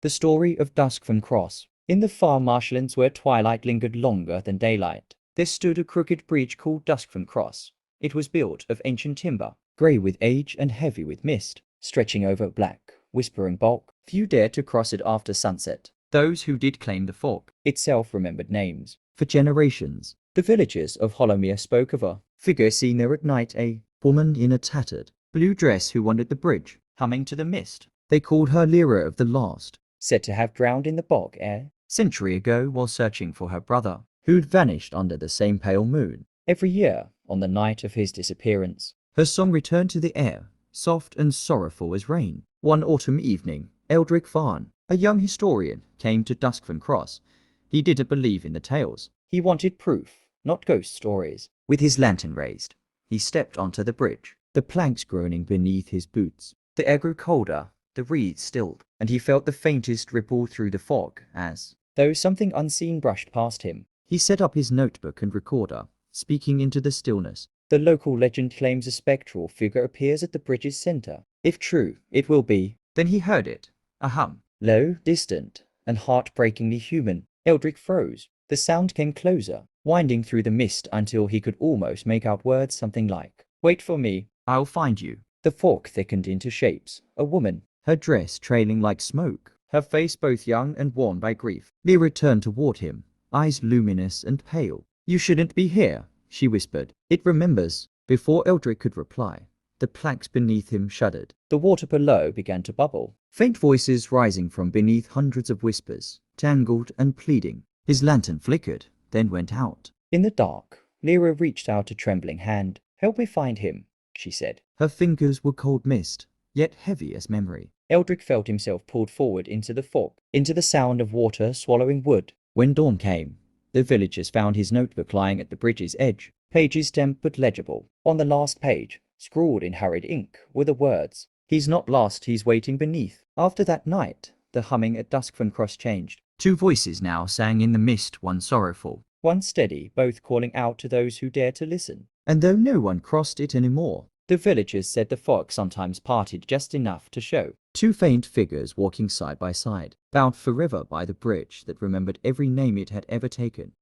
The story of Duskfern Cross. In the far marshlands where twilight lingered longer than daylight, there stood a crooked bridge called Duskfern Cross. It was built of ancient timber, grey with age and heavy with mist, stretching over black, whispering bulk. Few dared to cross it after sunset. Those who did claim the fork itself remembered names. For generations, the villagers of Hollowmere spoke of a figure seen there at night, a woman in a tattered blue dress who wandered the bridge, humming to the mist. They called her Lyra of the Last, said to have drowned in the bog a century ago while searching for her brother, who'd vanished under the same pale moon. Every year, on the night of his disappearance, her song returned to the air, soft and sorrowful as rain. One autumn evening, Eldrick Farn, a young historian, came to Duskfern Cross. He didn't believe in the tales. He wanted proof, not ghost stories. With his lantern raised, he stepped onto the bridge, the planks groaning beneath his boots. The air grew colder, the reeds stilled, and he felt the faintest ripple through the fog as though something unseen brushed past him. He set up his notebook and recorder, speaking into the stillness. The local legend claims a spectral figure appears at the bridge's center. If true, it will be. Then he heard it. A hum. Low, distant, and heartbreakingly human. Eldrick froze. The sound came closer, winding through the mist until he could almost make out words something like, "Wait for me, I'll find you." The fog thickened into shapes. A woman, her dress trailing like smoke, her face both young and worn by grief. Lyra turned toward him, eyes luminous and pale. "You shouldn't be here," she whispered. "It remembers." Before Eldrick could reply, the planks beneath him shuddered. The water below began to bubble, faint voices rising from beneath, hundreds of whispers, tangled and pleading. His lantern flickered, then went out. In the dark, Lyra reached out a trembling hand. "Help me find him," she said. Her fingers were cold mist, yet heavy as memory. Eldrick felt himself pulled forward into the fog, into the sound of water swallowing wood. When dawn came, the villagers found his notebook lying at the bridge's edge, pages stamped but legible. On the last page, scrawled in hurried ink, were the words, "He's not lost, he's waiting beneath." After that night, the humming at Duskfern Cross changed. Two voices now sang in the mist, one sorrowful, one steady, both calling out to those who dared to listen. And though no one crossed it anymore, the villagers said the fog sometimes parted just enough to show two faint figures walking side by side, bound forever by the bridge that remembered every name it had ever taken.